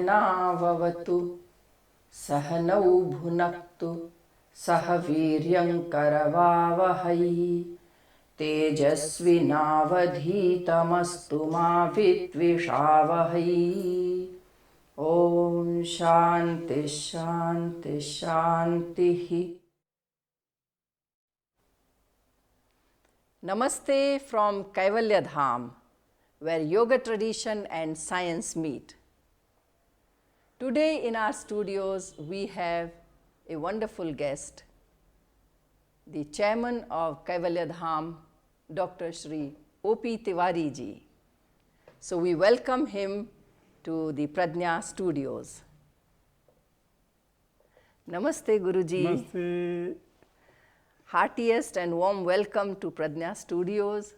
Sahnavavatu Sahnau Bhunaktu Sah Viryam Karavavahai Tejasvinavadhitamastu ma vidvishavahai. Om Shanti Shanti Shanti. Namaste from Kaivalyadhama, where yoga tradition and science meet. Today in our studios we have a wonderful guest, the chairman of Kaivalyadhama, Dr. Shri O.P. Tiwari Ji. So we welcome him to the Prajna studios. Namaste Guruji. Namaste. Heartiest and warm welcome to Prajna studios.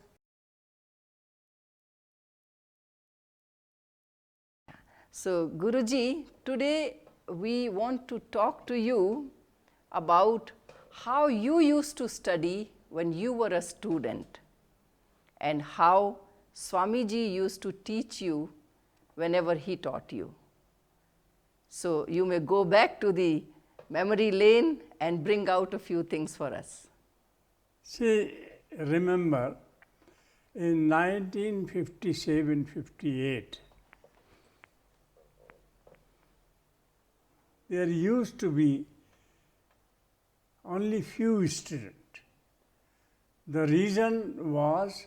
So Guruji, today we want to talk to you about how you used to study when you were a student and how Swamiji used to teach you whenever he taught you. So you may go back to the memory lane and bring out a few things for us. See, remember in 1957-58, there used to be only few students. The reason was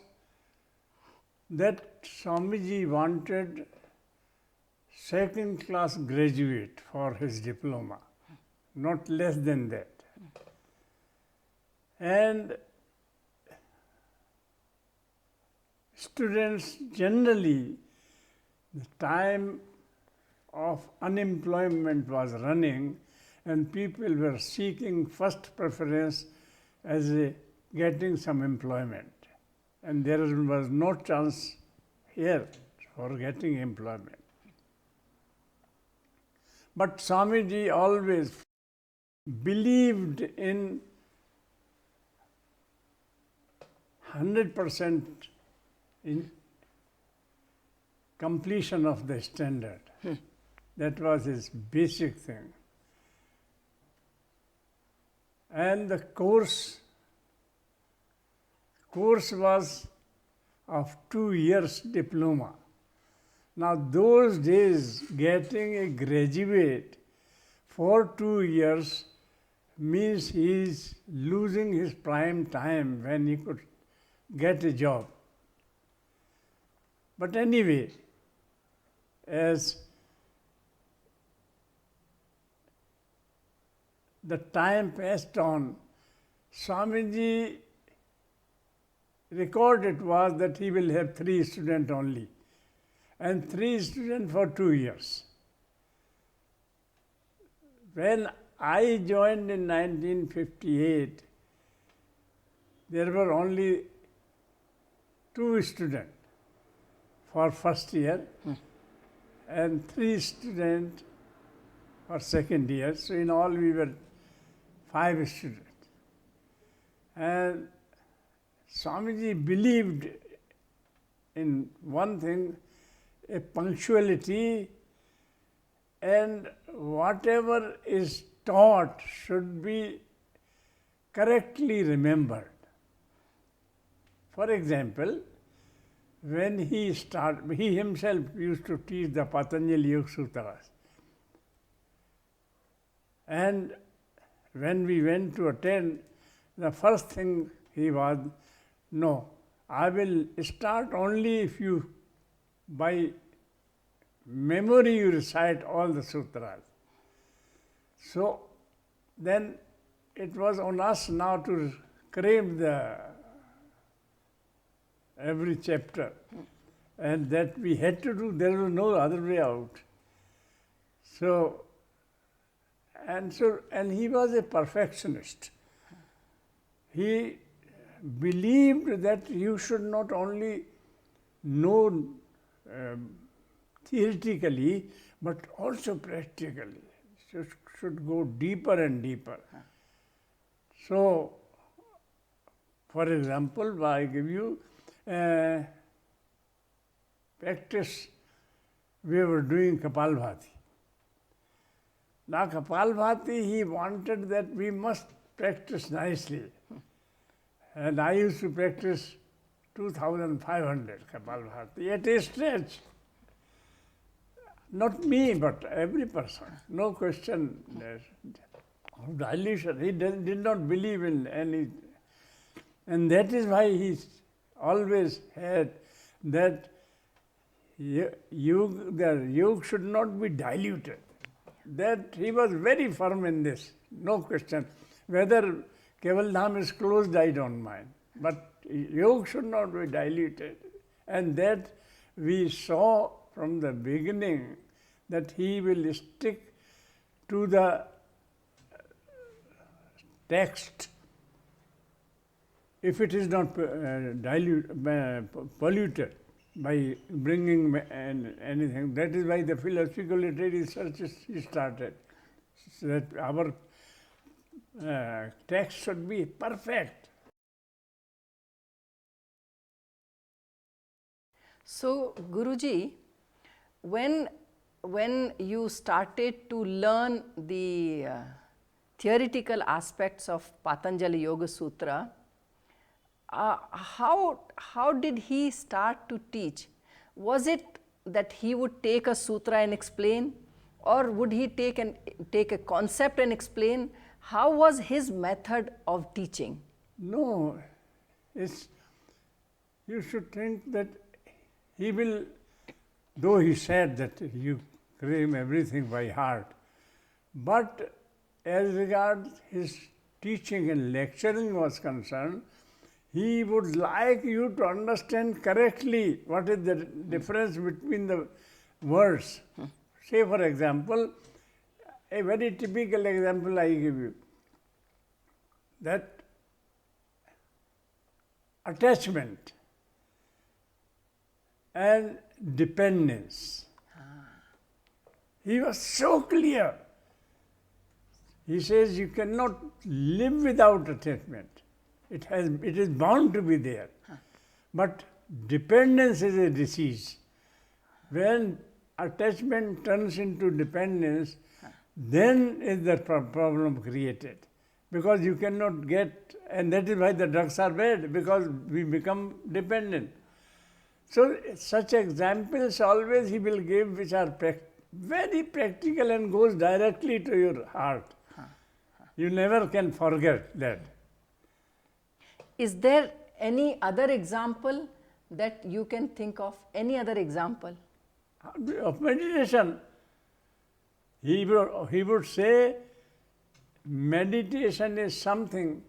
that Swamiji wanted second-class graduate for his diploma, not less than that. And students generally, the time of unemployment was running and people were seeking first preference as getting some employment. And there was no chance here for getting employment. But Swamiji always believed in 100% in completion of the standard. That was his basic thing. And the course was of 2 years diploma. Now those days getting a graduate for 2 years means he is losing his prime time when he could get a job. But anyway, as the time passed on, Swamiji recorded was that he will have 3 students only, and 3 students for 2 years. When I joined in 1958, there were only 2 students for first year and 3 students for second year. So in all we were 5 students. And Swamiji believed in one thing, a punctuality, and whatever is taught should be correctly remembered. For example, when he himself used to teach the Pātañjalayogasūtras. And when we went to attend, the first thing he was, no, I will start only if you, by memory, you recite all the sutras. So then it was on us now to crave every chapter, and that we had to do. There was no other way out. And he was a perfectionist. He believed that you should not only know theoretically, but also practically. Should go deeper and deeper. So, for example, I give you practice. We were doing Kapalbhati. Now Kapalbhati, he wanted that we must practice nicely. And I used to practice 2,500 Kapalbhati at a stretch. Not me, but every person. No question of dilution. He did not believe in any. And that is why he always had that the yoga should not be diluted. That he was very firm in this, no question. Whether Kaivalyadhama is closed, I don't mind. But yoga should not be diluted. And that we saw from the beginning that he will stick to the text if it is not polluted by bringing anything. That is why the philosophical literary research is started, so that our text should be perfect. So, Guruji, when you started to learn the theoretical aspects of Pātañjalayogasūtra, how did he start to teach? Was it that he would take a sutra and explain, or would he take a concept and explain? How was his method of teaching? No, you should think that he will, though he said that you claim everything by heart, but as regards his teaching and lecturing was concerned, he would like you to understand correctly what is the difference between the words. Say, for example, a very typical example I give you, that attachment and dependence. He was so clear. He says you cannot live without attachment. It is bound to be there. But dependence is a disease. When attachment turns into dependence, then is the problem created. Because you cannot get, and that is why the drugs are bad, because we become dependent. So such examples always he will give which are very practical and goes directly to your heart. You never can forget that. Is there any other example that you can think of? Any other example? Of meditation. He would say meditation is something,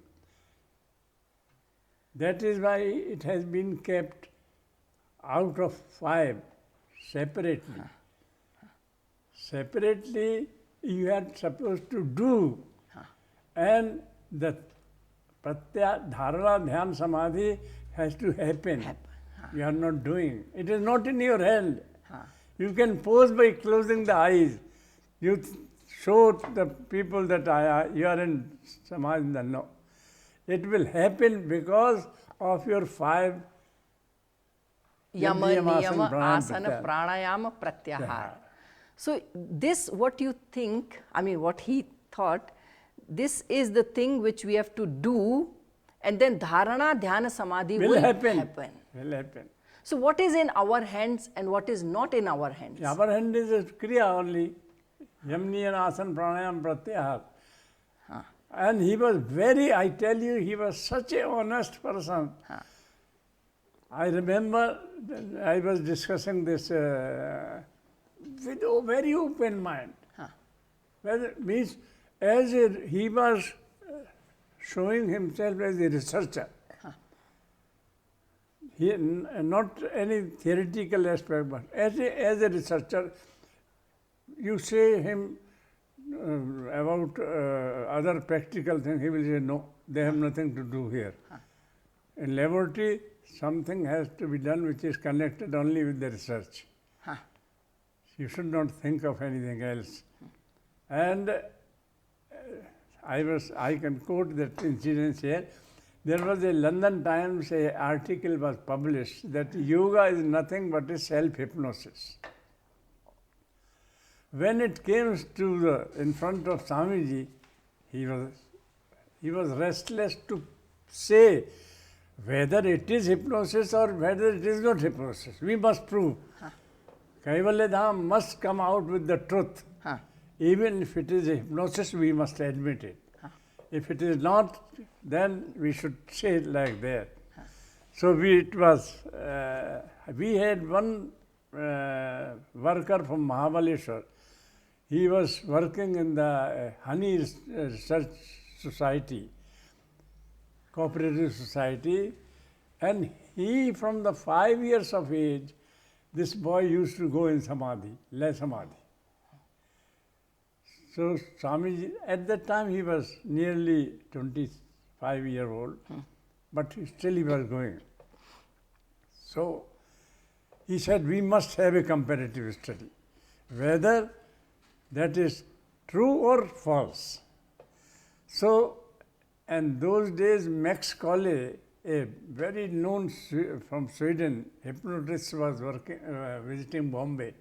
that is why it has been kept out of 5 separately. Separately you are supposed to do, and the Dhāraṇā-Dhyāna-Samādhi has to happen. You are not doing. It is not in your hand. You can pose by closing the eyes. You show the people that you are in Samadhi. No. It will happen because of your 5 Yama-Niyama-Āsana-Prāṇāyāma-Pratyāhāra. So this, what you think, what he thought, this is the thing which we have to do, and then Dhāraṇā-Dhyāna-Samādhi will happen. Will happen. So what is in our hands and what is not in our hands? Our hand is a kriya only. Yama-Niyama-Āsana-Prāṇāyāma-Pratyāhāra. And he was I tell you, he was such a honest person. I remember I was discussing this with a very open mind. Means he was showing himself as a researcher. Not any theoretical aspect, but as a researcher, you say him about other practical things, he will say, no, they have nothing to do here. In laboratory, something has to be done which is connected only with the research. You should not think of anything else. And I can quote that incident here. There was a London Times article was published that yoga is nothing but a self-hypnosis. when it came to in front of Swamiji, he was restless to say whether it is hypnosis or whether it is not hypnosis. We must prove. Kaivalyadhama must come out with the truth. Even if it is a hypnosis, we must admit it. If it is not, then we should say it like that. So we had one worker from Mahabaleshwar. He was working in the Honey Research Society, Cooperative Society, and he, from the 5 years of age, this boy used to go in Samadhi, lay Samadhi. So Swamiji, at that time he was nearly 25-year-old, but still he was going. So he said, we must have a comparative study, whether that is true or false. So, and those days Max Colley, a very known from Sweden hypnotist, was working, visiting Bombay.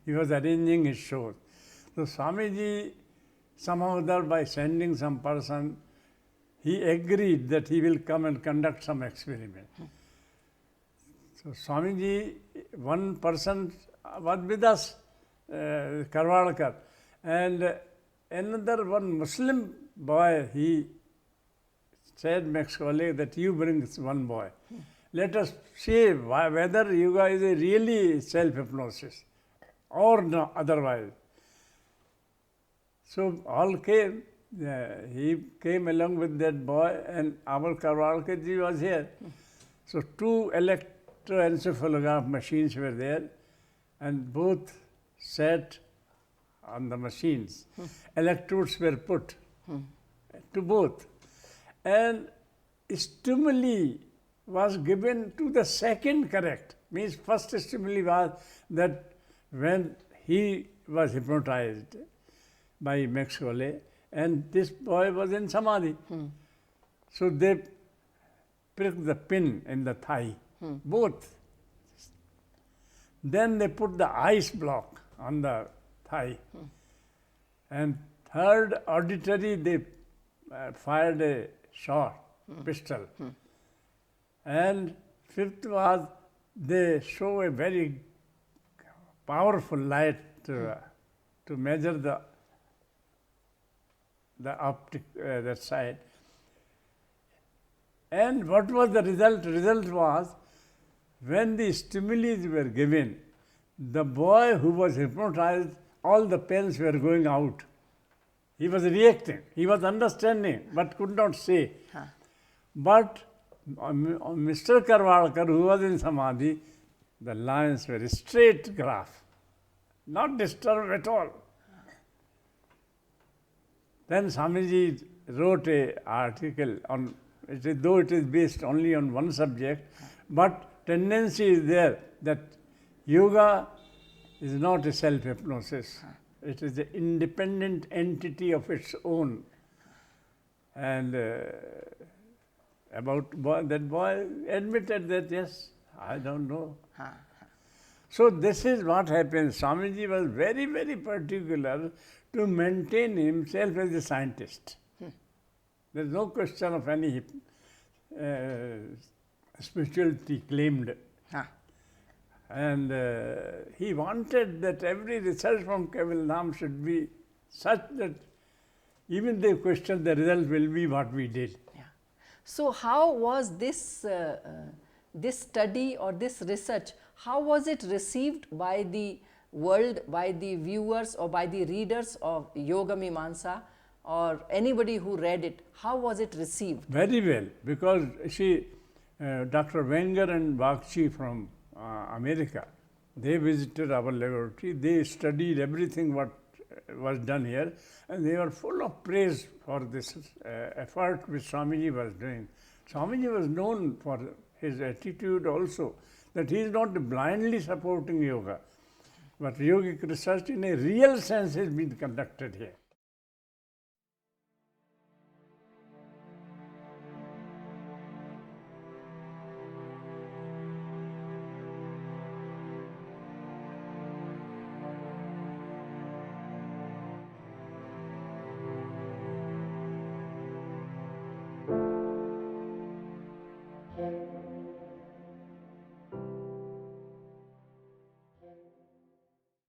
He was arranging his shows. So Swamiji, somehow or other, by sending some person, he agreed that he will come and conduct some experiment. So Swamiji, one person was with us, Karvalkar, and another one Muslim boy, he said, Max Colley, that you bring this one boy. Let us see whether yoga is a really self-hypnosis or no, otherwise. So all came. He came along with that boy, and our Karvalkar Ji was here. So 2 electroencephalograph machines were there, and both sat on the machines. Electrodes were put to both. And stimuli was given to the second correct. Means first stimuli was that when he was hypnotized by Max Colley, and this boy was in Samadhi. So they pricked the pin in the thigh, both. Then they put the ice block on the thigh. And third auditory, they fired a shot, pistol. And fifth was, they show a very powerful light to measure the optic, that side. And what was the result? Result was, when the stimuli were given, the boy who was hypnotized, all the pens were going out. He was reacting. He was understanding, but could not say. But Mr. Karvalkar, who was in Samadhi, the lines were straight graph, not disturbed at all. Then Swamiji wrote an article on it, though it is based only on one subject, but tendency is there that yoga is not a self-hypnosis. It is an independent entity of its own. And that boy admitted that, yes, I don't know. So this is what happens. Swamiji was very, very particular to maintain himself as a scientist. There is no question of any spirituality claimed. And he wanted that every research from Kaivalyadhama should be such that even they question, the result will be what we did. So how was this study or this research, how was it received by the world, by the viewers or by the readers of Yoga Mimamsa, or anybody who read it? How was it received? Very well, because Dr. Wenger and Bakshi from America, they visited our laboratory. They studied everything what was done here, and they were full of praise for this effort which Swamiji was doing. Swamiji was known for his attitude also, that he is not blindly supporting yoga, but yogic research in a real sense has been conducted here.